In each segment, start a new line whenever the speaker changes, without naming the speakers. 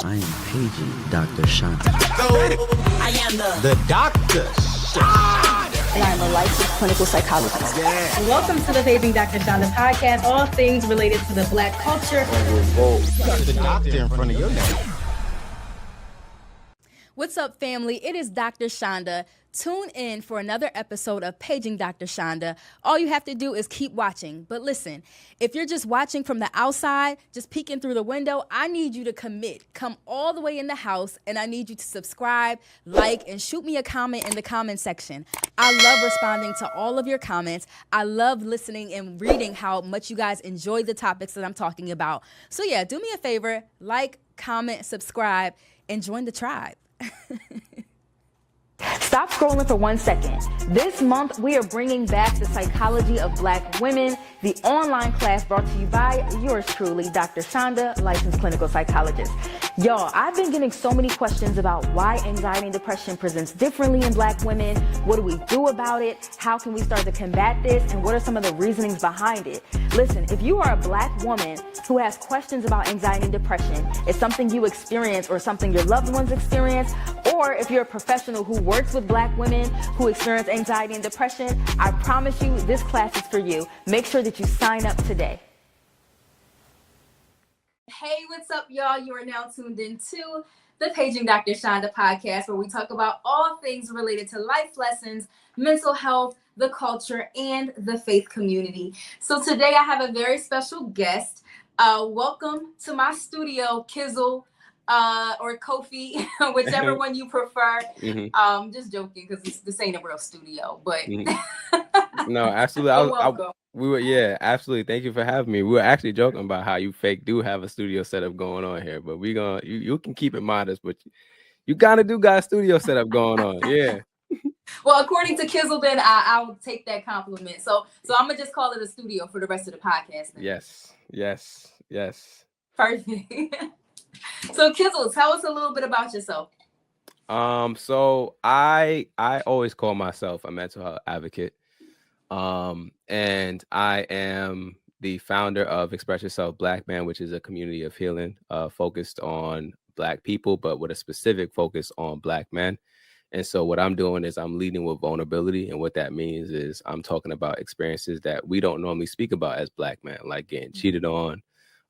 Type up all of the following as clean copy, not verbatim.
I am paging Dr. Chanda.
I am the
doctor.
And I'm a licensed clinical psychologist.
Yeah.
Welcome to the Paging Dr. Chanda podcast, all things related to the Black culture.
Revolt. You got the doctor in front of your name.
What's up, family? It is Dr. Chanda. Tune in for another episode of Paging Dr. Chanda. All you have to do is keep watching. But listen, if you're just watching from the outside, just peeking through the window, I need you to commit. Come all the way in the house, and I need you to subscribe, like, and shoot me a comment in the comment section. I love responding to all of your comments. I love listening and reading how much you guys enjoy the topics that I'm talking about. So yeah, do me a favor, like, comment, subscribe, and join the tribe.
Stop scrolling for 1 second. This month, we are bringing back the psychology of Black women, the online class brought to you by yours truly, Dr. Chanda, licensed clinical psychologist. Y'all, I've been getting so many questions about why anxiety and depression presents differently in Black women. What do we do about it? How can we start to combat this? And what are some of the reasonings behind it? Listen, if you are a Black woman who has questions about anxiety and depression, it's something you experience or something your loved ones experience, or if you're a professional who works with Black women who experience anxiety and depression, I promise you this class is for you. Make sure that you sign up today.
Hey, what's up, y'all? You are now tuned into the Paging Dr. Chanda podcast, where we talk about all things related to life lessons, mental health, the culture, and the faith community. So today I have a very special guest. Welcome to my studio, Kizzle. Or Kofi, whichever one you prefer. Just joking, because this ain't a real studio, but
no, absolutely. We were, yeah, absolutely. Thank you for having me. We were actually joking about how you fake do have a studio setup going on here, but we gonna you can keep it modest, but you kind of do got a studio setup going on, yeah.
Well, according to Kizzle, then I will take that compliment. So I'm gonna just call it a studio for the rest of the podcast. Then.
Yes.
Perfect. So Kizzle, tell us a little bit about yourself.
So I always call myself a mental health advocate. And I am the founder of Express Yourself Black Man, which is a community of healing, focused on Black people, but with a specific focus on Black men. And so what I'm doing is I'm leading with vulnerability. And what that means is I'm talking about experiences that we don't normally speak about as Black men, like getting cheated on,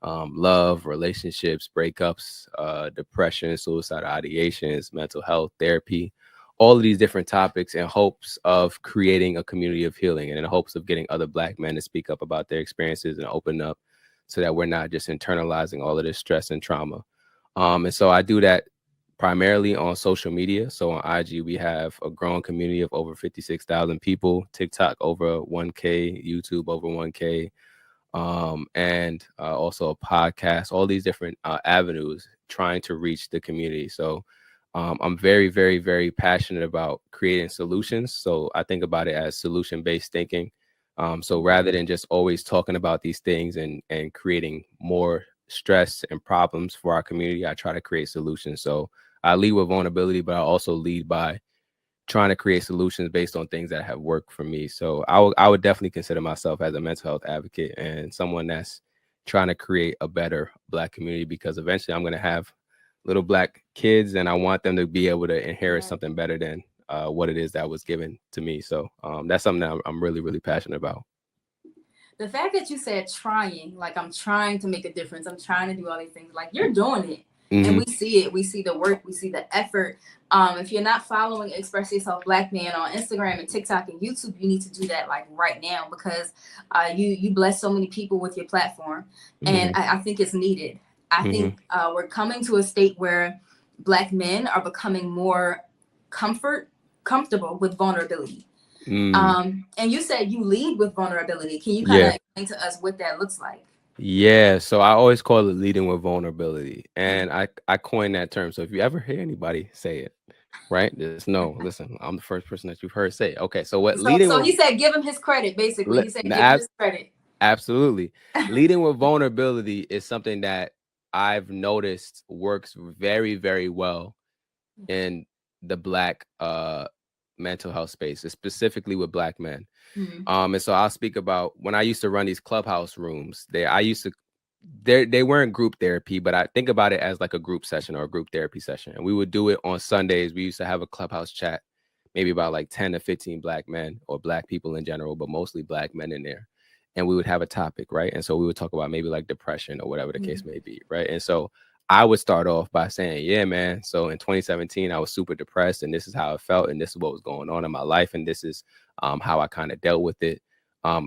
love, relationships, breakups, depression, suicidal ideations, mental health, therapy, all of these different topics in hopes of creating a community of healing and in hopes of getting other Black men to speak up about their experiences and open up so that we're not just internalizing all of this stress and trauma. And so I do that primarily on social media. So on IG, we have a growing community of over 56,000 people, TikTok over 1K, YouTube over 1K. And also a podcast, all these different avenues trying to reach the community. So I'm very, very, very passionate about creating solutions. So I think about it as solution-based thinking. So rather than just always talking about these things and creating more stress and problems for our community, I try to create solutions. So I lead with vulnerability, but I also lead by trying to create solutions based on things that have worked for me. So I would definitely consider myself as a mental health advocate and someone that's trying to create a better Black community, because eventually I'm going to have little Black kids and I want them to be able to inherit something better than what it is that was given to me. So that's something that I'm really, really passionate about.
The fact that you said trying, like I'm trying to make a difference, I'm trying to do all these things, like you're doing it. And we see it. We see the work. We see the effort. If you're not following Express Yourself Black Man on Instagram and TikTok and YouTube, you need to do that like right now, because you bless so many people with your platform. And I think it's needed. I think we're coming to a state where Black men are becoming more comfortable with vulnerability. And you said you lead with vulnerability. Can you kind of explain to us what that looks like?
Yeah, so I always call it leading with vulnerability. And I coined that term. So if you ever hear anybody say it, right, just know, listen, I'm the first person that you've heard say it. Okay, so what leading
So
with,
he said give him his credit, basically. He said give him his credit.
Absolutely. Leading with vulnerability is something that I've noticed works very, very well in the Black mental health space, specifically with Black men. And so I'll speak about when I used to run these clubhouse rooms. I used to they weren't group therapy, but I think about it as like a group session or a group therapy session. And we would do it on Sundays. We used to have a clubhouse chat, maybe about like 10 to 15 black men or black people in general, but mostly black men in there. And we would have a topic, right? And so we would talk about maybe like depression or whatever the case may be, right? And so I would start off by saying, yeah, man. So in 2017, I was super depressed, and this is how I felt, and this is what was going on in my life, and this is how I kind of dealt with it.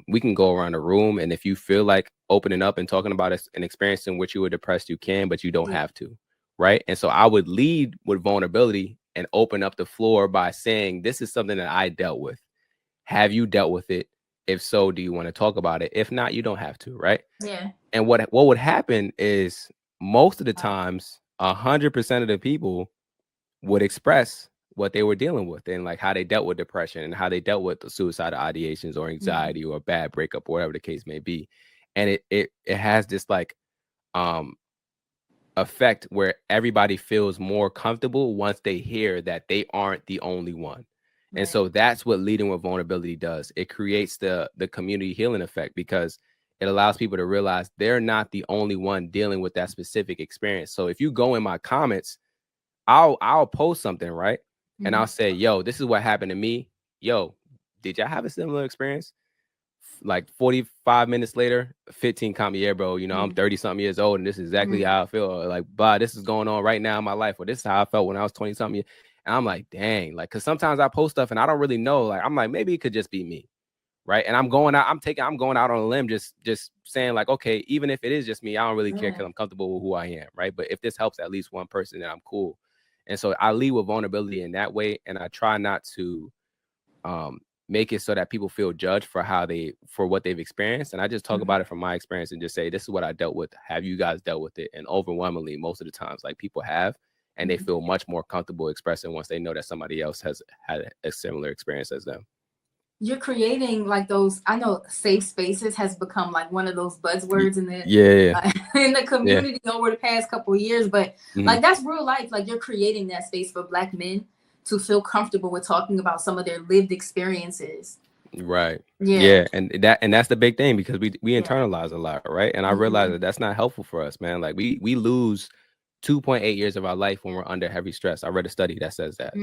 We can go around the room, and if you feel like opening up and talking about an experience in which you were depressed, you can, but you don't have to, right? And so I would lead with vulnerability and open up the floor by saying, this is something that I dealt with. Have you dealt with it? If so, do you want to talk about it? If not, you don't have to, right?
Yeah.
And what would happen is most of the times, 100% of the people would express what they were dealing with and like how they dealt with depression and how they dealt with the suicidal ideations or anxiety or a bad breakup or whatever the case may be. And it has this like effect where everybody feels more comfortable once they hear that they aren't the only one. And so that's what leading with vulnerability does. It creates the community healing effect, because it allows people to realize they're not the only one dealing with that specific experience. So if you go in my comments, I'll post something, right? And I'll say, yo, this is what happened to me. Yo, did y'all have a similar experience? Like 45 minutes later, 15 comment, yeah, bro, you know, I'm 30 something years old and this is exactly how I feel. Or like, bah, this is going on right now in my life. Or this is how I felt when I was 20 something years. And I'm like, dang, like, cause sometimes I post stuff and I don't really know. Like, I'm like, maybe it could just be me. Right. And I'm going out on a limb, just saying like, okay, even if it is just me, I don't really care because I'm comfortable with who I am. Right. But if this helps at least one person, then I'm cool. And so I lead with vulnerability in that way. And I try not to make it so that people feel judged for what they've experienced. And I just talk about it from my experience and just say, this is what I dealt with. Have you guys dealt with it? And overwhelmingly, most of the times, like, people have, and they feel much more comfortable expressing once they know that somebody else has had a similar experience as them.
You're creating like those, I know safe spaces has become like one of those buzzwords in the in the community over the past couple of years, but like that's real life. Like, you're creating that space for Black men to feel comfortable with talking about some of their lived experiences. Right. Yeah.
And that's the big thing, because we internalize a lot, right? And I realize that that's not helpful for us, man. Like, we lose 2.8 years of our life when we're under heavy stress. I read a study that says that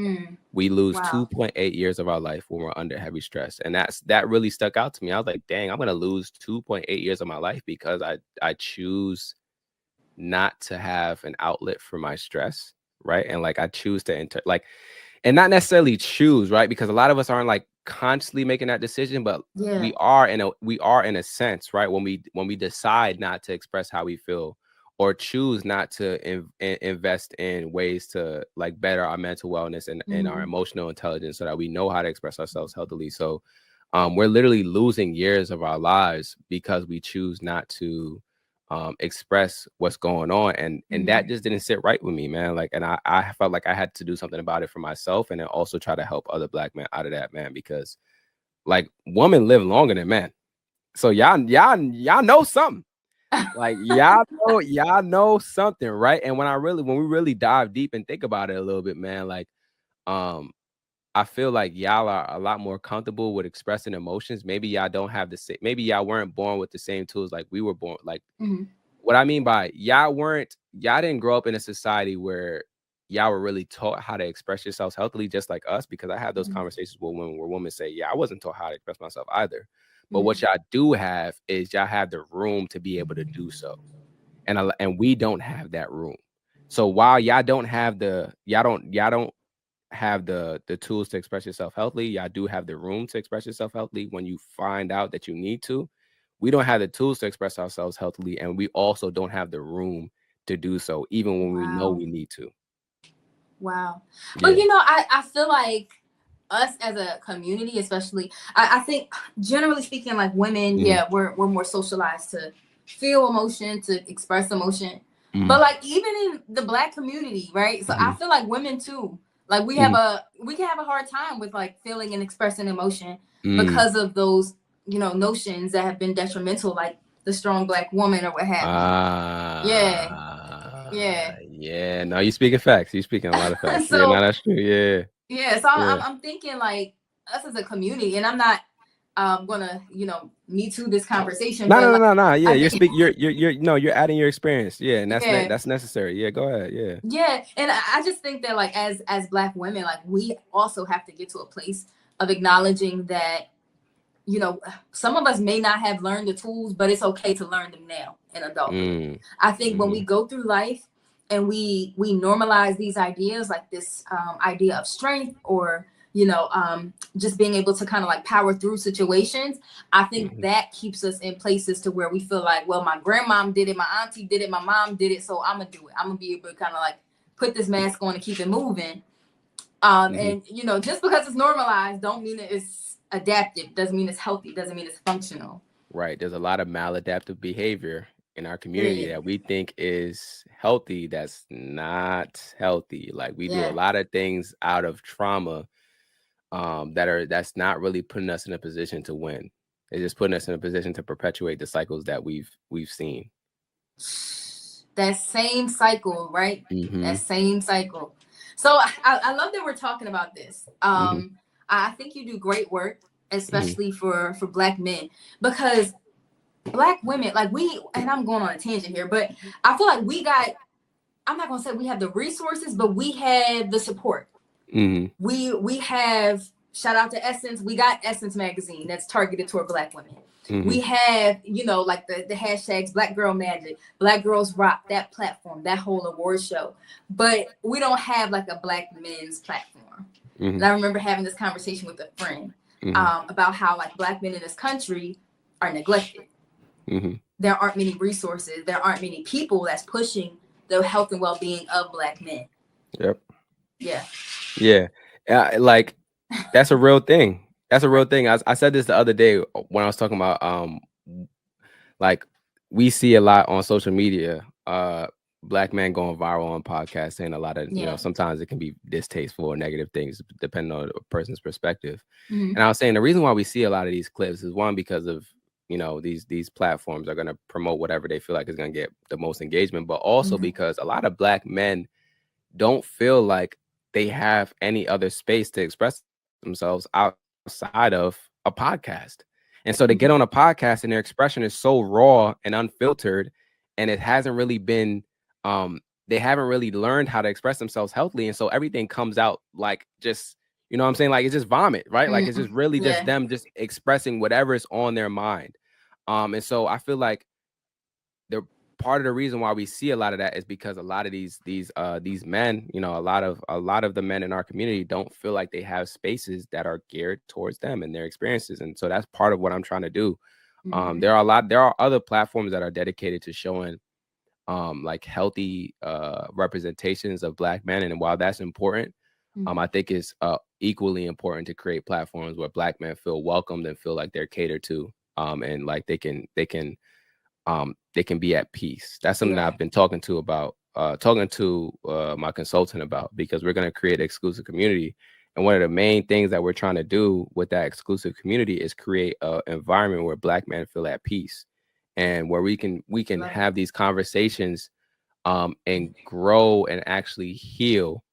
we lose 2.8 years of our life when we're under heavy stress. And that really stuck out to me. I was like, dang, I'm going to lose 2.8 years of my life because I choose not to have an outlet for my stress. Right. And like, I choose to and not necessarily choose, right? Because a lot of us aren't like consciously making that decision, but we are in a sense, right? When we decide not to express how we feel, or choose not to invest in ways to like better our mental wellness and our emotional intelligence, so that we know how to express ourselves healthily. So we're literally losing years of our lives because we choose not to express what's going on. And that just didn't sit right with me, man. Like, and I felt like I had to do something about it for myself, and then also try to help other Black men out of that, man, because like, women live longer than men. So y'all know something. Like, y'all know something, right? And when we really dive deep and think about it a little bit, man, like, I feel like y'all are a lot more comfortable with expressing emotions. Maybe y'all don't have the same, maybe y'all weren't born with the same tools like we were born. Like, what I mean by y'all didn't grow up in a society where y'all were really taught how to express yourselves healthily, just like us, because I had those conversations with women where women say, yeah, I wasn't taught how to express myself either. But what y'all do have is y'all have the room to be able to do so. And we don't have that room. So while y'all don't have the tools to express yourself healthily, y'all do have the room to express yourself healthily when you find out that you need to. We don't have the tools to express ourselves healthily, and we also don't have the room to do so, even when we know we need to.
Wow. But I feel like us as a community, especially, I think generally speaking, like, women, we're more socialized to feel emotion, to express emotion. But like, even in the Black community, right? So I feel like women too, like, we can have a hard time with like feeling and expressing emotion because of those, notions that have been detrimental, like the strong Black woman or what have you.
Yeah. No, you speaking facts. You speaking a lot of facts. So, that's true. Yeah.
So I'm thinking like, us as a community, and I'm not gonna, me too this conversation.
No,
but
no,
like,
no, no. Yeah,
I
you're
think-
you're adding your experience. Yeah, and
Yeah.
that's necessary. Yeah, go ahead. Yeah.
Yeah, and I just think that like as Black women, like we also have to get to a place of acknowledging that, some of us may not have learned the tools, but it's okay to learn them now in adulthood. I think when we go through life and we normalize these ideas, like this idea of strength, or just being able to kind of like power through situations, I think that keeps us in places to where we feel like, well, my grandmom did it, my auntie did it, my mom did it, so I'm gonna do it. I'm gonna be able to kind of like put this mask on and keep it moving. And just because it's normalized don't mean that it's adaptive, doesn't mean it's healthy, doesn't mean it's functional.
Right. There's a lot of maladaptive behavior in our community that we think is healthy that's not healthy. Like we do a lot of things out of trauma that's not really putting us in a position to win. It's just putting us in a position to perpetuate the cycles that we've seen.
That same cycle, right? That same cycle. So I love that we're talking about this. I think you do great work, especially for Black men, because Black women, like and I'm going on a tangent here, but I feel like I'm not gonna say we have the resources, but we have the support. We have, shout out to Essence, we got Essence magazine that's targeted toward Black women. We have, like the hashtags Black Girl Magic, Black Girls Rock, that platform, that whole award show. But we don't have like a Black men's platform. And I remember having this conversation with a friend about how like Black men in this country are neglected. There aren't many resources. There aren't many people that's pushing the health and well-being of Black men.
Yep.
Yeah.
Yeah. Like that's a real thing. That's a real thing. I said this the other day when I was talking about like we see a lot on social media, Black men going viral on podcasts, saying a lot of, sometimes it can be distasteful or negative things depending on a person's perspective. And I was saying the reason why we see a lot of these clips is one, because of, these platforms are going to promote whatever they feel like is going to get the most engagement, but also because a lot of Black men don't feel like they have any other space to express themselves outside of a podcast. And so they get on a podcast and their expression is so raw and unfiltered, and it hasn't really been, they haven't really learned how to express themselves healthily. And so everything comes out like just, what I'm saying? Like it's just vomit, right? Like it's just really just them just expressing whatever is on their mind. And so I feel like the part of the reason why we see a lot of that is because a lot of these men, a lot of the men in our community don't feel like they have spaces that are geared towards them and their experiences. And so that's part of what I'm trying to do. There are other platforms that are dedicated to showing like healthy representations of Black men. And while that's important, I think it's equally important to create platforms where Black men feel welcomed and feel like they're catered to, and like they can be at peace. That's something that I've been talking to my consultant about, because we're going to create an exclusive community. And one of the main things that we're trying to do with that exclusive community is create an environment where Black men feel at peace, and where we can have these conversations and grow and actually heal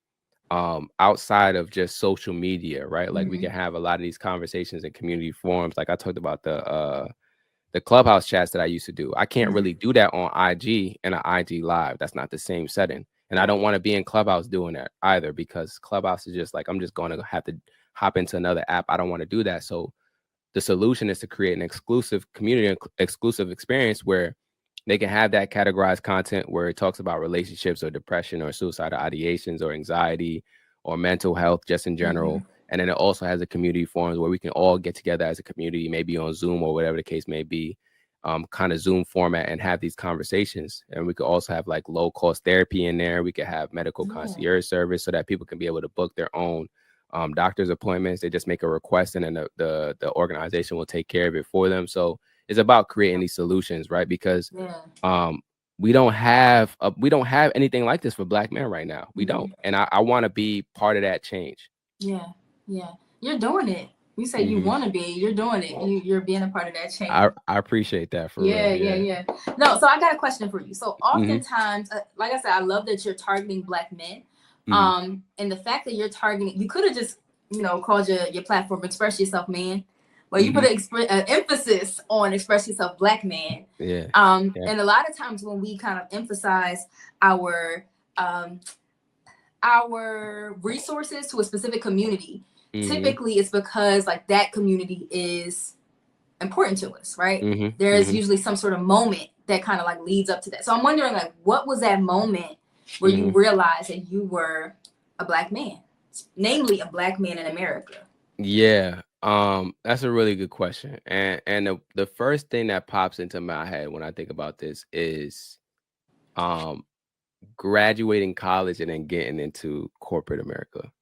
outside of just social media, right? Like we can have a lot of these conversations in community forums. Like I talked about the Clubhouse chats that I used to do. I can't really do that on IG and an IG live. That's not the same setting. And I don't want to be in Clubhouse doing that either, because Clubhouse is just like, I'm just going to have to hop into another app. I don't want to do that. So the solution is to create an exclusive community, exclusive experience where they can have that categorized content where it talks about relationships or depression or suicidal ideations or anxiety or mental health just in general. And then it also has a community forums where we can all get together as a community, maybe on Zoom or whatever the case may be, kind of Zoom format, and have these conversations. And we could also have like low cost therapy in there. We could have medical concierge service so that people can be able to book their own doctor's appointments. They just make a request and then the organization will take care of it for them. So it's about creating these solutions, right? Because we don't have anything like this for Black men right now. We don't. And I want to be part of that change. Yeah. You're doing it. You say you want to be, you're doing it. You're being a part of that change. I appreciate that. For real. Yeah.
No, so I got a question for you. So oftentimes, like I said, I love that you're targeting Black men. And the fact that you're targeting, you could have just, called your platform Express Yourself Man. Well, you put an emphasis on express yourself, Black man.
Yeah.
And a lot of times when we kind of emphasize our resources to a specific community, typically it's because like that community is important to us, right? There's usually some sort of moment that kind of like leads up to that. So I'm wondering, like, what was that moment where you realized that you were a Black man, namely a Black man in America?
Yeah. That's a really good question. And the first thing that pops into my head when I think about this is graduating college and then getting into corporate America.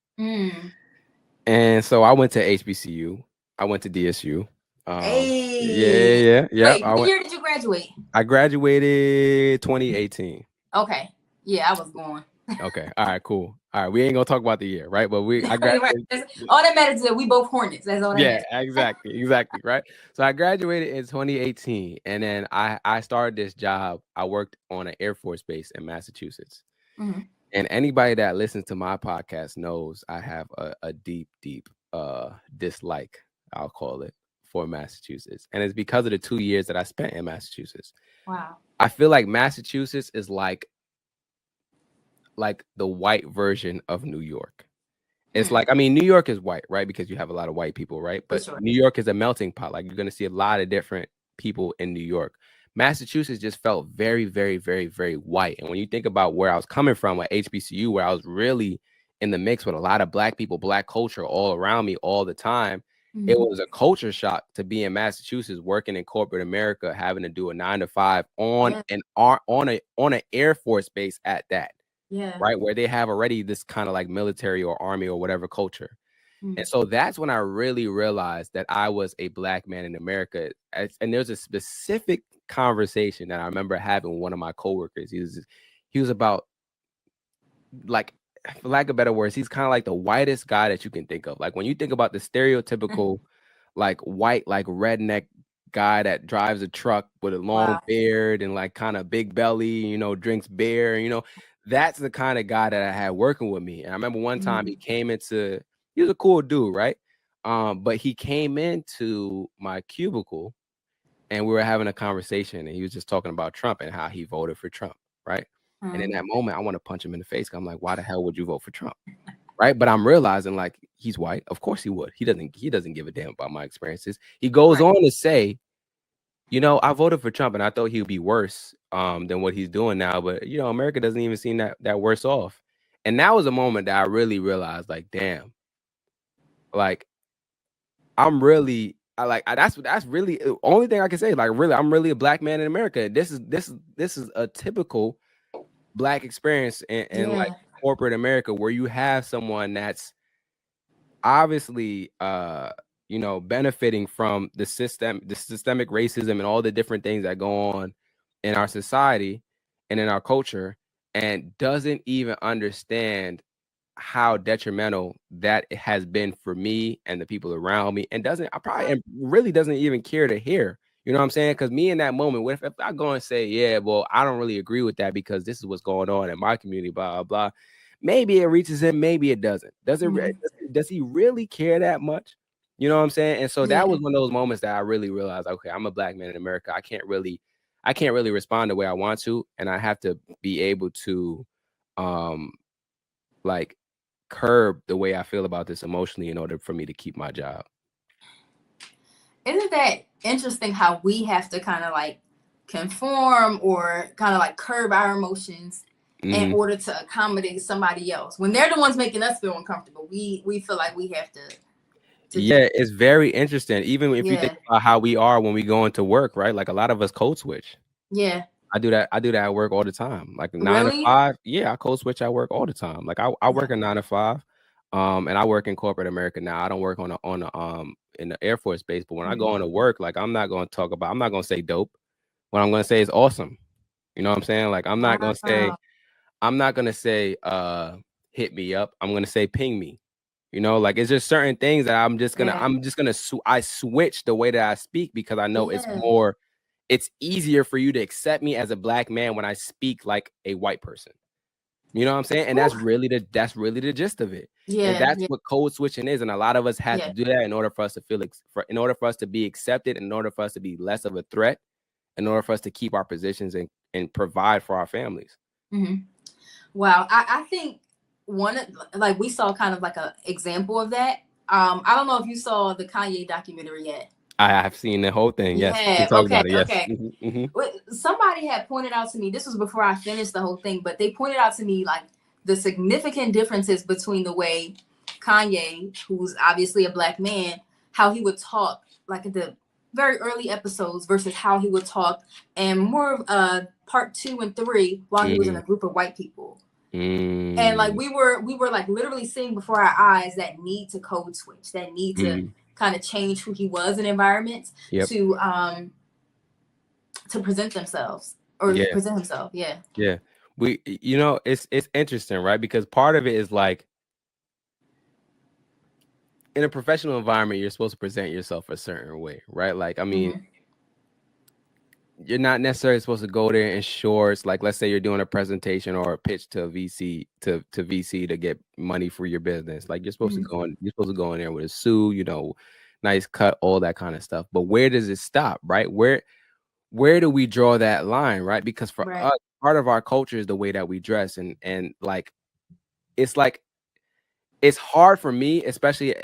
And so I went to HBCU. I went to DSU.
Hey.
Yeah.
Wait, what year did you graduate?
I graduated 2018.
Okay. Yeah, I was born.
Okay. All right, cool. All right. We ain't gonna talk about the year, right? But I graduated.
All that matters is that we both Hornets. That's all that matters.
Exactly. Right. So I graduated in 2018, and then I started this job. I worked on an Air Force base in Massachusetts. And anybody that listens to my podcast knows I have a deep dislike, I'll call it, for Massachusetts. And it's because of the 2 years that I spent in Massachusetts.
Wow.
I feel like Massachusetts is like the white version of New York. It's like, I mean, New York is white, right? Because you have a lot of white people, right? But New York is a melting pot. Like, you're going to see a lot of different people in New York. Massachusetts just felt very, very, very, very white. And when you think about where I was coming from at HBCU, where I was really in the mix with a lot of Black people, Black culture all around me all the time, it was a culture shock to be in Massachusetts, working in corporate America, having to do a 9-to-5 on an Air Force base at that.
Yeah.
Right. Where they have already this kind of like military or army or whatever culture. And so that's when I really realized that I was a Black man in America. And there's a specific conversation that I remember having with one of my coworkers. He was about, like, for lack of better words, he's kind of like the whitest guy that you can think of. Like, when you think about the stereotypical like white, like redneck guy that drives a truck with a long beard and like kind of big belly, drinks beer, that's the kind of guy that I had working with me. And I remember one time he was a cool dude, right? But he came into my cubicle and we were having a conversation, and he was just talking about Trump and how he voted for Trump, right? And in that moment, I want to punch him in the face. I'm like, why the hell would you vote for Trump? Right. But I'm realizing, like, he's white. Of course he would. He doesn't give a damn about my experiences. He goes on to say, I voted for Trump and I thought he would be worse than what he's doing now. But, America doesn't even seem that worse off. And that was a moment that I really realized, like, damn, like, that's really the only thing I can say. Like, really, I'm really a Black man in America. This is a typical Black experience in like corporate America, where you have someone that's obviously benefiting from the systemic racism and all the different things that go on in our society and in our culture, and doesn't even understand how detrimental that it has been for me and the people around me, and really doesn't even care to hear. You know what I'm saying? Because me in that moment, what if I go and say, yeah, well, I don't really agree with that because this is what's going on in my community, blah, blah, blah. Maybe it reaches him, maybe it doesn't. Does he really care that much? You know what I'm saying? And so that was one of those moments that I really realized, okay, I'm a Black man in America. I can't really respond the way I want to, and I have to be able to like curb the way I feel about this emotionally in order for me to keep my job.
Isn't that interesting how we have to kind of like conform or kind of like curb our emotions in order to accommodate somebody else when they're the ones making us feel uncomfortable? We feel like we have to
it's very interesting. Even if you think about how we are when we go into work, right? Like, a lot of us code switch.
Yeah.
I do that at work all the time. Like 9 to 5. Yeah, I code switch at work all the time. Like, I work a 9 to 5. And I work in corporate America now. I don't work on in the Air Force base, but when I go into work, like, I'm not going to say dope. What I'm going to say is awesome. You know what I'm saying? Like, I'm not going to say hit me up. I'm going to say ping me. Like, it's just certain things that I switch the way that I speak, because I know it's easier for you to accept me as a Black man when I speak like a white person. You know what I'm saying? And that's really the gist of it.
Yeah,
and that's what code switching is. And a lot of us have to do that in order for us to feel in order for us to be accepted, in order for us to be less of a threat, in order for us to keep our positions and provide for our families.
Wow, I think we saw kind of like a example of that. I don't know if you saw the Kanye documentary yet.
I have seen the whole thing. Yes.
Yeah.
Okay.
Somebody had pointed out to me, this was before I finished the whole thing, but they pointed out to me like the significant differences between the way Kanye, who's obviously a Black man, how he would talk like at the very early episodes versus how he would talk and more of part 2 and 3 while he was in a group of white people. And like we were like literally seeing before our eyes that need to code switch, that need to kind of change who he was in environments to present themselves or present himself. Yeah.
We, it's interesting, right? Because part of it is like in a professional environment, you're supposed to present yourself a certain way, right? Like, I mean, you're not necessarily supposed to go there in shorts. Like, let's say you're doing a presentation or a pitch to a VC to VC to get money for your business. Like, you're supposed to go in there with a suit, nice cut, all that kind of stuff. But where does it stop, right? Where do we draw that line, right? Because for us, part of our culture is the way that we dress, and like, it's hard for me, especially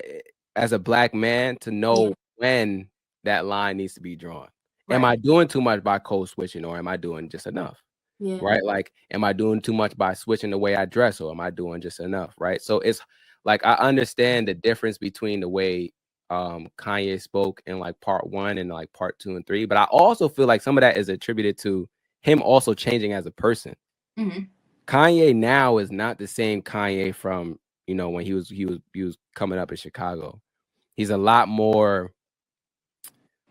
as a Black man, to know when that line needs to be drawn. Am I doing too much by code switching, or am I doing just enough? Right? Like, am I doing too much by switching the way I dress, or am I doing just enough? Right? So it's like, I understand the difference between the way Kanye spoke in like part 1 and like part 2 and 3, but I also feel like some of that is attributed to him also changing as a person. Kanye now is not the same Kanye from when he was coming up in Chicago. He's a lot more,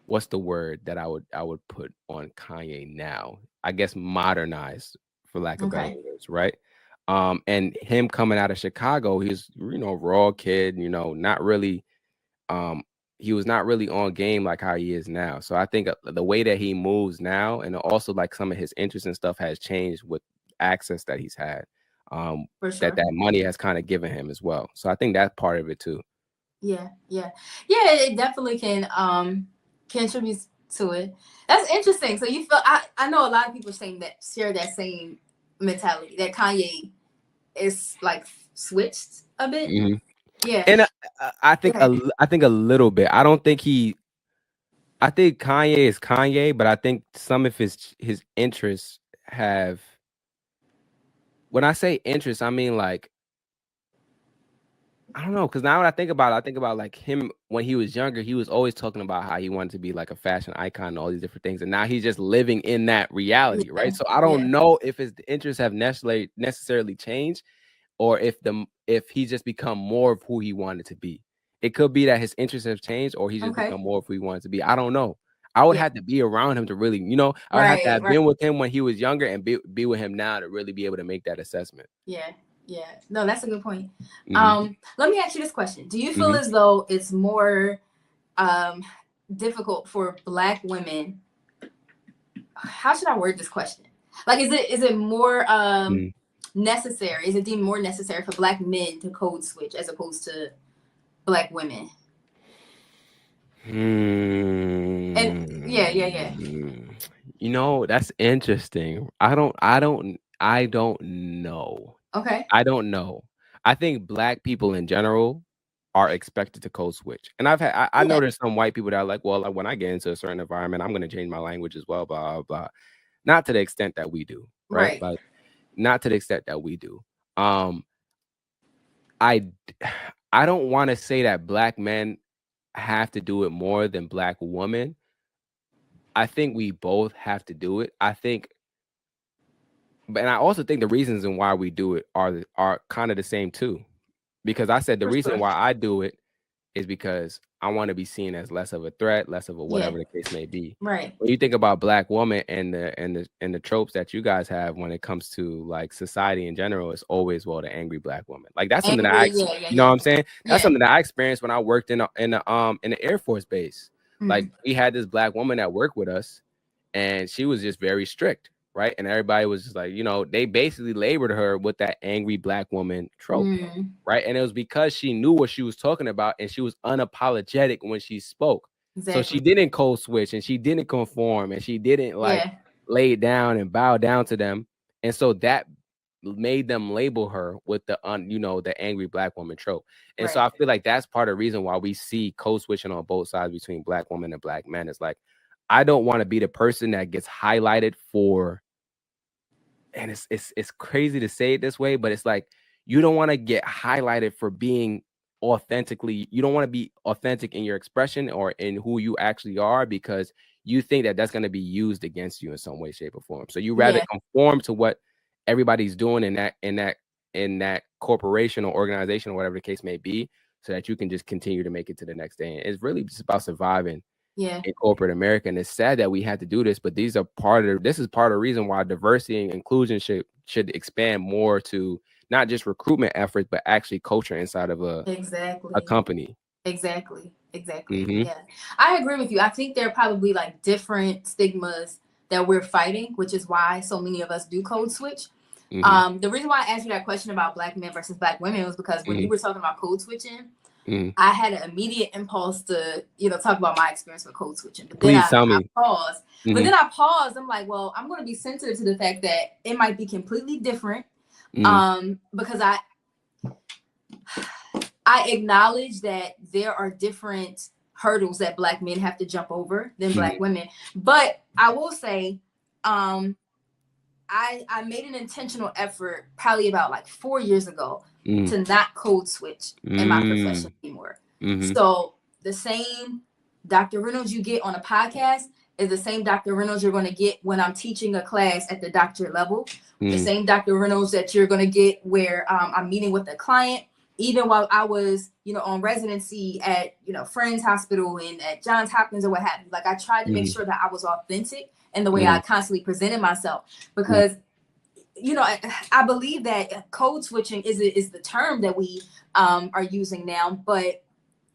what's the word that I would put on Kanye now? I guess modernized, for lack of better words, right? And him coming out of Chicago, he's raw kid, not really he was not really on game like how he is now. So I think the way that he moves now, and also like some of his interests and stuff, has changed with access that he's had. That money has kind of given him as well. So I think that's part of it too.
Yeah, it definitely can contribute to it. That's interesting. So you feel, I know a lot of people saying that share that same mentality, that Kanye is like switched a bit. Yeah.
And I think a little bit. I don't think I think Kanye is Kanye, but I think some of his interests have, when I say interests, I mean like, I don't know, because now when I think about like him when he was younger, he was always talking about how he wanted to be like a fashion icon and all these different things, and now he's just living in that reality, right? So I don't know if his interests have necessarily changed, or if he's just become more of who he wanted to be. It could be that his interests have changed, or he's just become more of who he wanted to be. I don't know. I would have to be around him to really, I would have to have been with him when he was younger and be with him now to really be able to make that assessment.
Yeah. No, that's a good point. Let me ask you this question. Do you feel as though it's more difficult for Black women? How should I word this question? Like, is it more necessary? Is it deemed more necessary for Black men to code switch as opposed to Black women? And yeah.
That's interesting. I don't know.
Okay.
I don't know. I think Black people in general are expected to code switch. And I know there's some white people that are like, well, like, when I get into a certain environment, I'm going to change my language as well, blah, blah, blah. Not to the extent that we do, right? Like, not to the extent that we do. I don't want to say that Black men have to do it more than Black women. I think we both have to do it. And I also think the reasons and why we do it are kind of the same too. Because I said the reason why I do it is because I want to be seen as less of a threat, less of a whatever the case may be.
Right.
When you think about Black woman and the tropes that you guys have when it comes to like society in general, it's always, well, the angry Black woman. Like, that's something that you know what I'm saying? That's something that I experienced when I worked in the Air Force base. Like, we had this Black woman that worked with us, and she was just very strict. right? And everybody was just like, they basically labeled her with that angry black woman trope, right? And it was because she knew what she was talking about and she was unapologetic when she spoke.
Exactly.
So she didn't code switch and she didn't conform and she didn't lay down and bow down to them. And so that made them label her with the the angry black woman trope. And so I feel like that's part of the reason why we see code switching on both sides between black women and black men. It's like, I don't want to be the person that gets highlighted for, and it's crazy to say it this way, but it's like, you don't want to get highlighted for being authentically, you don't want to be authentic in your expression or in who you actually are, because you think that that's going to be used against you in some way, shape, or form. So you rather conform to what everybody's doing in that corporation or organization or whatever the case may be, so that you can just continue to make it to the next day. And it's really just about surviving in corporate America. And it's sad that we had to do this, but this is part of the reason why diversity and inclusion should expand more to not just recruitment efforts, but actually culture inside of a company.
Exactly. Yeah, I agree with you. I think there are probably like different stigmas that we're fighting, which is why so many of us do code switch. The reason why I asked you that question about black men versus black women was because when you were talking about code switching, I had an immediate impulse to, talk about my experience with code switching. But
Please tell me.
I paused. But then I paused. I'm like, well, I'm going to be sensitive to the fact that it might be completely different. Because I acknowledge that there are different hurdles that black men have to jump over than black women. But I will say, I made an intentional effort probably about like 4 years ago to not code switch in my profession anymore. So the same Dr. Reynolds you get on a podcast is the same Dr. Reynolds you're going to get when I'm teaching a class at the doctorate level. The same Dr. Reynolds that you're going to get where I'm meeting with a client. Even while I was, on residency at, Friends Hospital and at Johns Hopkins or what have you. Like, I tried to make sure that I was authentic in the way I constantly presented myself, because I believe that code switching is the term that we are using now,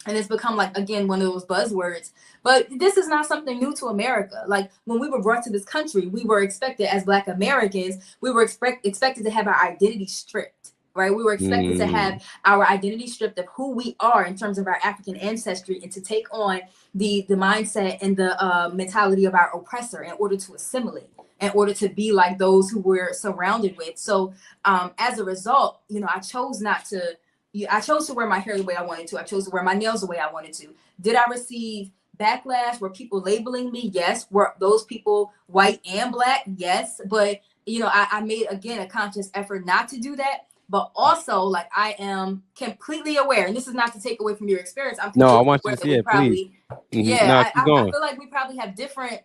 and it's become like, again, one of those buzzwords. But this is not something new to America. Like, when we were brought to this country, we were expected as Black Americans, we were expected to have our identity stripped, right? We were expected to have our identity stripped of who we are in terms of our African ancestry, and to take on the mindset and the mentality of our oppressor in order to assimilate, in order to be like those who we're surrounded with. So as a result, I chose to wear my hair the way I wanted to. I chose to wear my nails the way I wanted to. Did I receive backlash? Were people labeling me? Yes. Were those people white and Black? Yes. But, I made, again, a conscious effort not to do that. But also, like, I am completely aware, and this is not to take away from your experience. I
want you to see it, please.
Yeah, I feel like we probably have different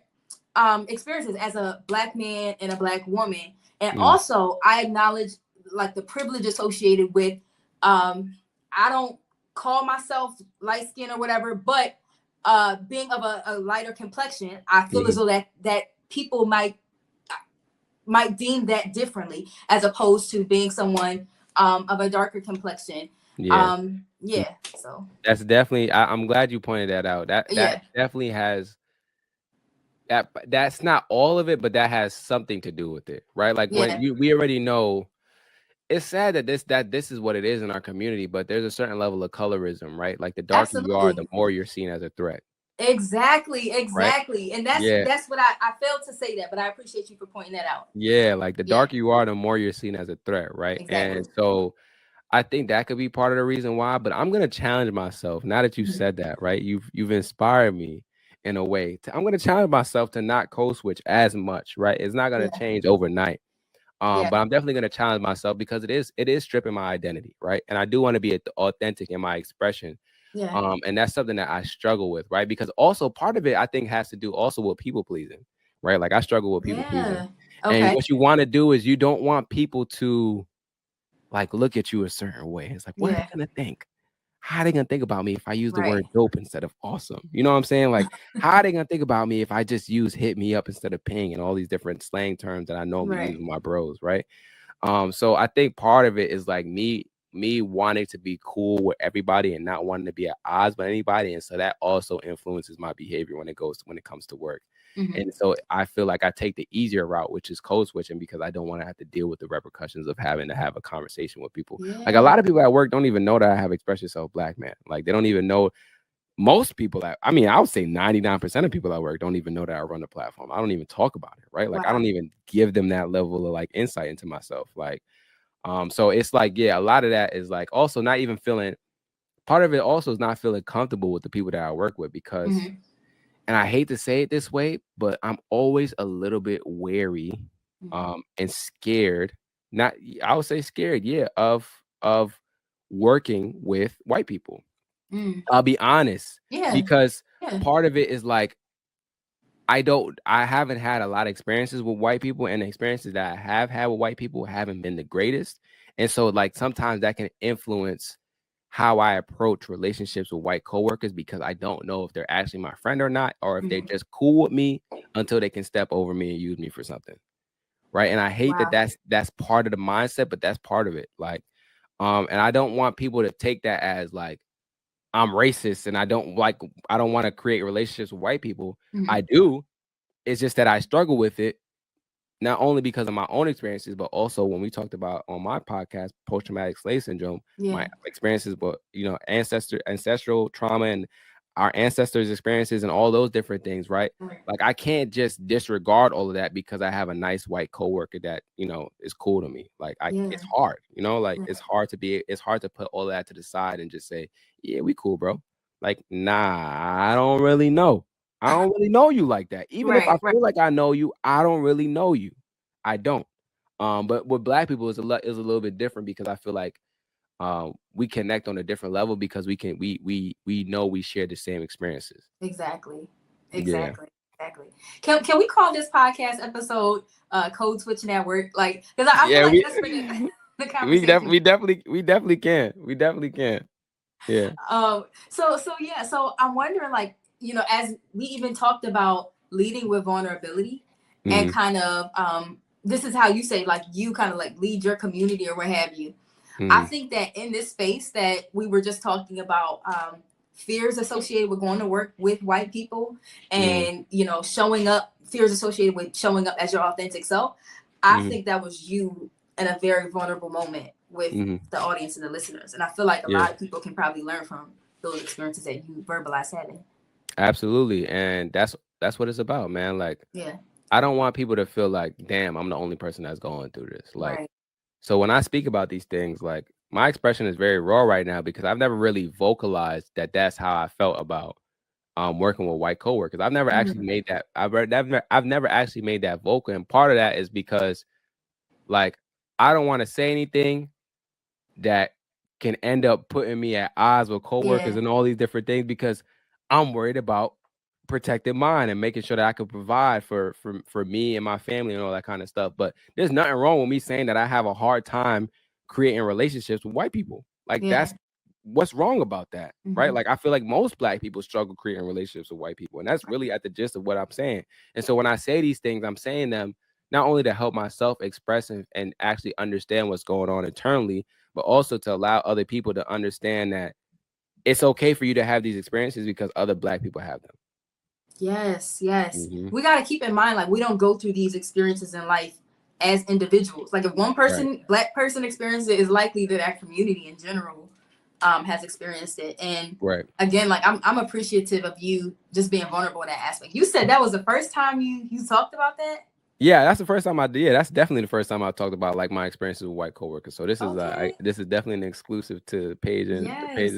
experiences as a Black man and a Black woman. And also, I acknowledge, like, the privilege associated with, I don't call myself light skin or whatever, but being of a lighter complexion, I feel as though that people might deem that differently, as opposed to being someone of a darker complexion. So
that's definitely, I'm glad you pointed that out. That definitely has that's not all of it, but that has something to do with it, right? Like, when we already know, it's sad that this is what it is in our community, but there's a certain level of colorism, right? Like, the darker you are, the more you're seen as a threat.
Exactly.
Right?
And that's what I failed to say that, but I appreciate you for pointing that out.
Yeah, like, the darker you are, the more you're seen as a threat, right?
Exactly.
And so I think that could be part of the reason why, but I'm gonna challenge myself. Now that you said that, right? You've inspired me in a way. I'm gonna challenge myself to not code switch as much, right? It's not gonna change overnight. But I'm definitely gonna challenge myself, because it is stripping my identity, right? And I do want to be authentic in my expression. And that's something that I struggle with, right? Because also part of it, I think, has to do also with people pleasing, right? Like, I struggle with people pleasing. Okay. And what you want to do is, you don't want people to, like, look at you a certain way. It's like, what are they gonna think? How are they gonna think about me if I use the word dope instead of awesome? You know what I'm saying? Like, how are they gonna think about me if I just use hit me up instead of ping, and all these different slang terms that I normally use with my bros, right? So I think part of it is like me wanting to be cool with everybody and not wanting to be at odds with anybody. And so that also influences my behavior when it comes to work. And so I feel like I take the easier route, which is code switching, because I don't want to have to deal with the repercussions of having to have a conversation with people. Like a lot of people at work don't even know that I have Express Yourself Black Man. Like they don't even know. Most people I would say 99% of people at work don't even know that I run the platform. I don't even talk about it, right? Like I don't even give them that level of like insight into myself. Like, so it's like, yeah, a lot of that is like also not even feeling, part of it also is not feeling comfortable with the people that I work with because, and I hate to say it this way, but I'm always a little bit wary, and scared, I would say scared, yeah, of working with white people. I'll be honest, because part of it is like, I haven't had a lot of experiences with white people, and the experiences that I have had with white people haven't been the greatest. And so like sometimes that can influence how I approach relationships with white coworkers, because I don't know if they're actually my friend or not, or if they're just cool with me until they can step over me and use me for something. Right. And I hate that that's part of the mindset, but that's part of it. Like, and I don't want people to take that as like, I'm racist and I don't want to create relationships with white people. I do. It's just that I struggle with it, not only because of my own experiences, but also when we talked about on my podcast, post-traumatic slave syndrome, my experiences, but ancestral trauma and our ancestors' experiences and all those different things, right? Like I can't just disregard all of that because I have a nice white coworker that, is cool to me. Like it's hard, like it's hard to put all that to the side and just say, yeah, we cool, bro. Like, nah, I don't really know. I don't really know you like that. Even if I feel like I know you, I don't really know you. I don't. But with Black people is a little bit different, because I feel like we connect on a different level because we know we share the same experiences.
Exactly. Can we call this podcast episode Code Switching at Work? Like, because I feel like that's been the conversation.
We definitely can. Yeah.
So I'm wondering, like, as we even talked about leading with vulnerability and kind of this is how you say, like, you kind of like lead your community or what have you. I think that in this space that we were just talking about, fears associated with going to work with white people and, fears associated with showing up as your authentic self. I think that was you in a very vulnerable moment with the audience and the listeners. And I feel like a lot of people can probably learn from those experiences that you verbalize having.
Absolutely. And that's what it's about, man. Like, I don't want people to feel like, damn, I'm the only person that's going through this. Like, so when I speak about these things, like my expression is very raw right now because I've never really vocalized that that's how I felt about working with white coworkers. I've never actually made that. I've never actually made that vocal. And part of that is because, like, I don't want to say anything that can end up putting me at odds with coworkers and all these different things, because I'm worried about protecting mine and making sure that I can provide for me and my family and all that kind of stuff. But there's nothing wrong with me saying that I have a hard time creating relationships with white people. Like that's what's wrong about that, right? Like I feel like most Black people struggle creating relationships with white people, and that's really at the gist of what I'm saying. And so when I say these things, I'm saying them not only to help myself express and actually understand what's going on internally, but also to allow other people to understand that it's okay for you to have these experiences because other Black people have them.
Yes. We got to keep in mind, like, we don't go through these experiences in life as individuals. Like, if one person, Black person experienced it, it's likely that that community in general has experienced it. And again, like, I'm appreciative of you just being vulnerable in that aspect. You said that was the first time you talked about that?
Yeah, that's the first time I did. Yeah, that's definitely the first time I talked about like my experiences with white coworkers. So this is this is definitely an exclusive to Paige and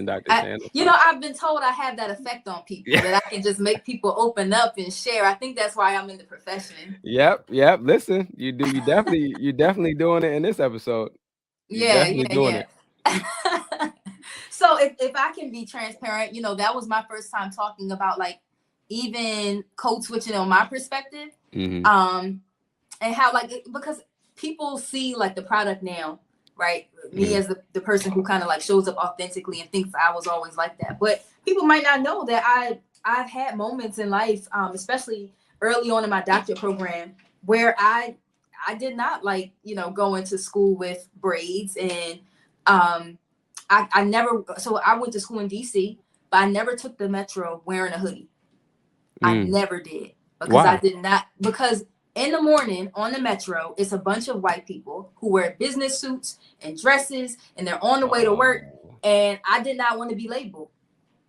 Dr. Chanda.
I've been told I have that effect on people that I can just make people open up and share. I think that's why I'm in the profession.
Yep. Listen, you definitely doing it in this episode. Doing it.
So if I can be transparent, that was my first time talking about like even code switching on my perspective. And how, like, because people see like the product now, right? Me as the person who kind of like shows up authentically and thinks I was always like that. But people might not know that I've had moments in life, especially early on in my doctorate program, where I did not like, go into school with braids. And I never, so I went to school in DC, but I never took the metro wearing a hoodie. I never did. because
Why?
I did not, because in the morning on the metro, it's a bunch of white people who wear business suits and dresses and they're on the way to work. And I did not want to be labeled.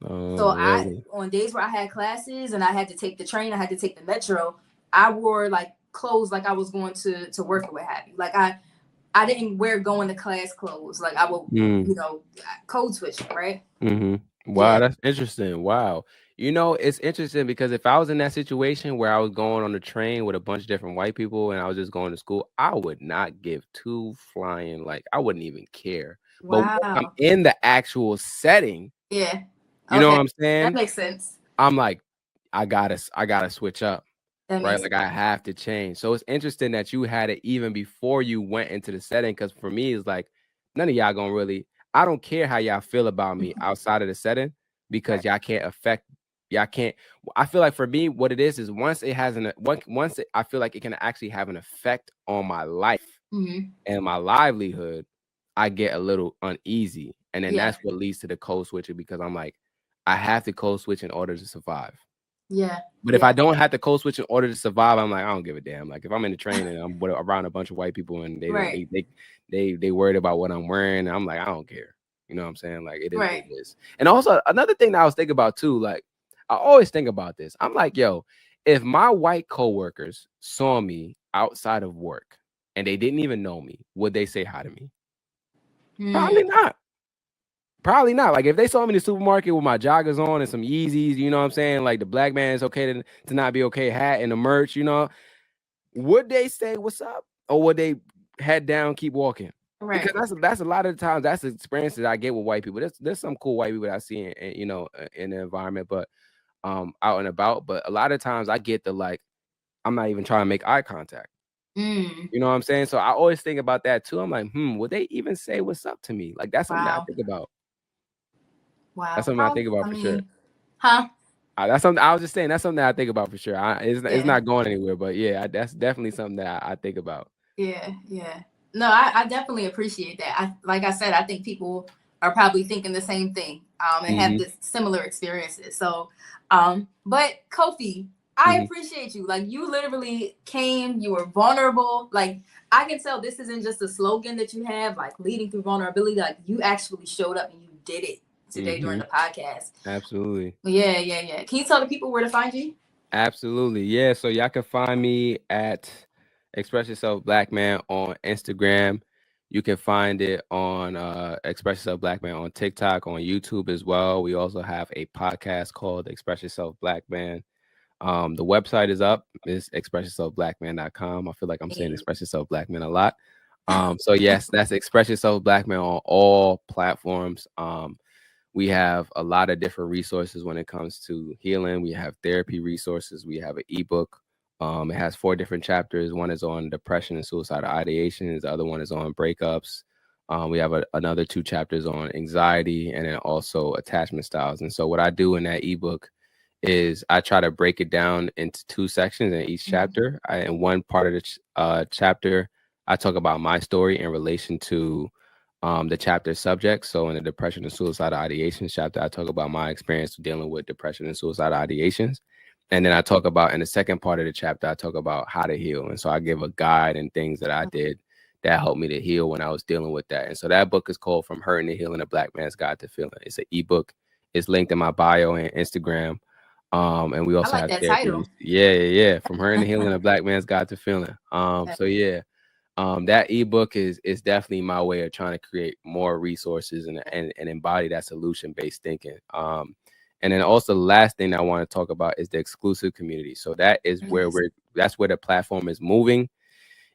So
Really?
on days where I had classes and I had to take the train, I had to take the metro, I wore like clothes like I was going to work or what have you. Like I didn't wear going to class clothes. Like I would, code switch, right?
Wow,
Yeah.
that's interesting. Wow. It's interesting because if I was in that situation where I was going on the train with a bunch of different white people and I was just going to school, I would not give two flying, like I wouldn't even care. But when I'm
Wow.
in the actual setting,
Yeah.
you know what
Okay.
I'm saying?
That makes sense.
I'm like, I gotta switch up.
That
Right,
makes
like I have to change. So it's interesting that you had it even before you went into the setting. Because for me, it's like none of y'all gonna really. I don't care how y'all feel about me outside of the setting because y'all can't affect. Y'all can't. I feel like for me, what it is once it has I feel like it can actually have an effect on my life and my livelihood. I get a little uneasy, and then that's what leads to the code switching because I'm like, I have to code switch in order to survive.
Yeah.
But if I don't have to code switch in order to survive, I'm like, I don't give a damn. Like if I'm in the train and I'm around a bunch of white people and they worried about what I'm wearing, I'm like, I don't care. You know what I'm saying? Like it is what it is. And also another thing that I was thinking about too, like I always think about this. I'm like, yo, if my white coworkers saw me outside of work and they didn't even know me, would they say hi to me? Probably not. Probably not. Like if they saw me in the supermarket with my joggers on and some Yeezys, you know what I'm saying? Like the black man is okay to not be okay hat and the merch, would they say what's up? Or would they head down, keep walking?
Right.
Because that's a lot of the times that's the experiences I get with white people. There's some cool white people that I see in the environment, but out and about. But a lot of times I get the like, I'm not even trying to make eye contact. You know what I'm saying? So I always think about that too. I'm like, would they even say what's up to me? Like that's something that I think about.
Wow.
That's something I think about for sure.
Huh?
That's something I was just saying. That's something that I think about for sure. It's not going anywhere, but yeah, that's definitely something that I think about.
Yeah. No, I definitely appreciate that. Like I said, I think people are probably thinking the same thing and have this similar experiences. So, but Kofi, I appreciate you. Like you literally came, you were vulnerable. Like I can tell this isn't just a slogan that you have, like leading through vulnerability. Like you actually showed up and you did it today during the podcast.
Absolutely.
Yeah. Can you tell the people where to find you?
Absolutely. Yeah. So y'all can find me at Express Yourself Black Man on Instagram. You can find it on Express Yourself Black Man on TikTok, on YouTube as well. We also have a podcast called Express Yourself Black Man. The website is up. It's expressyourselfblackman.com. I feel like I'm saying Express Yourself Black Man a lot. So yes, that's Express Yourself Black Man on all platforms. We have a lot of different resources when it comes to healing. We have therapy resources. We have an ebook. It has 4 different chapters. One is on depression and suicidal ideations. The other one is on breakups. We have another 2 chapters on anxiety and then also attachment styles. And so what I do in that ebook is I try to break it down into 2 sections in each chapter. In one part of the chapter, I talk about my story in relation to the chapter subject. So in the depression and suicidal ideations chapter, I talk about my experience dealing with depression and suicidal ideations. And then I talk about in the second part of the chapter, I talk about how to heal. And so I give a guide and things that I did that helped me to heal when I was dealing with that. And so that book is called From Hurting to Healing, A Black Man's Guide to Feeling. It's an ebook. It's linked in my bio and Instagram. And we also have therapy.
Title.
Yeah. From Hurting to Healing, A Black Man's Guide to Feeling. So yeah. That ebook is definitely my way of trying to create more resources and embody that solution-based thinking. And then also the last thing I want to talk about is the exclusive community. So that is where that's where the platform is moving.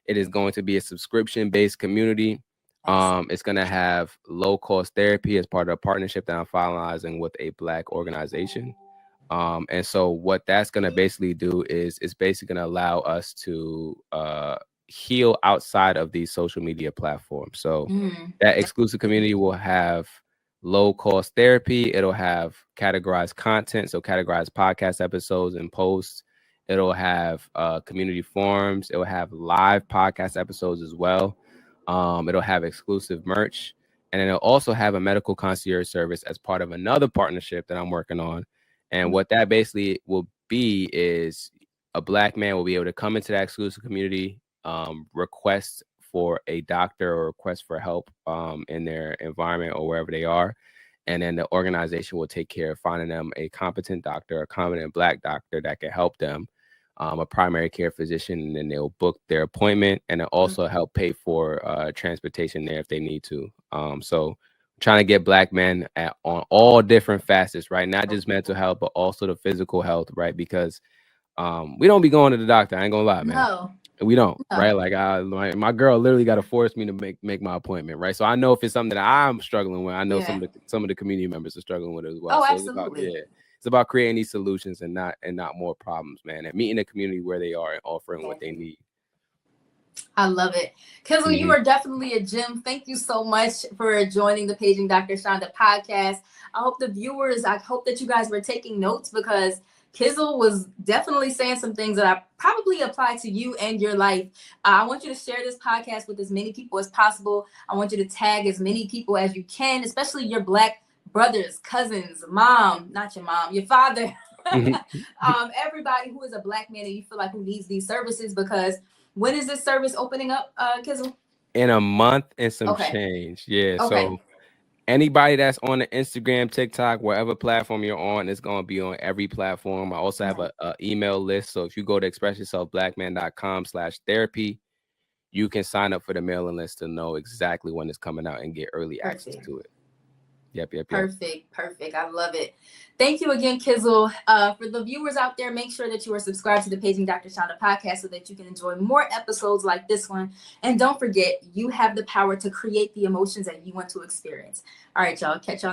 It is going to be a subscription-based community. It's going to have low-cost therapy as part of a partnership that I'm finalizing with a Black organization. And so what that's going to basically do is it's basically going to allow us to heal outside of these social media platforms. So that exclusive community will have low cost therapy. It'll have categorized content, so categorized podcast episodes and posts. It'll have community forums. It'll have live podcast episodes as well. It'll have exclusive merch, and then it'll also have a medical concierge service as part of another partnership that I'm working on. And what that basically will be is a Black man will be able to come into that exclusive community, request for a doctor or request for help in their environment or wherever they are. And then the organization will take care of finding them a competent doctor, a competent Black doctor that can help them, a primary care physician, and then they'll book their appointment, and they'll also help pay for transportation there if they need to. So trying to get Black men on all different facets, right? Not just mental health, but also the physical health, right? Because we don't be going to the doctor. I ain't gonna lie, man.
No.
We don't, right? Like my girl literally got to force me to make my appointment, right? So I know if it's something that I'm struggling with, I know some of the community members are struggling with it as well.
Oh,
so
absolutely.
It's about creating these solutions and not more problems, man. And meeting the community where they are and offering what they need.
I love it. Kizzle, you are definitely a gem. Thank you so much for joining the Paging Dr. Chanda podcast. I hope that you guys were taking notes, because Kizzle was definitely saying some things that I probably apply to you and your life. I want you to share this podcast with as many people as possible. I want you to tag as many people as you can, especially your Black brothers, cousins, not your mom, your father, everybody who is a Black man and you feel like who needs these services. Because when is this service opening up, Kizzle?
In a month and some change. Yeah.
Okay.
So anybody that's on the Instagram, TikTok, wherever platform you're on, it's going to be on every platform. I also have a email list. So if you go to expressyourselfblackman.com/therapy, you can sign up for the mailing list to know exactly when it's coming out and get early access to it. Yep.
Perfect. I love it. Thank you again, Kizzle. For the viewers out there, make sure that you are subscribed to the Paging Dr. Chanda podcast so that you can enjoy more episodes like this one. And don't forget, you have the power to create the emotions that you want to experience. All right, y'all. Catch y'all next.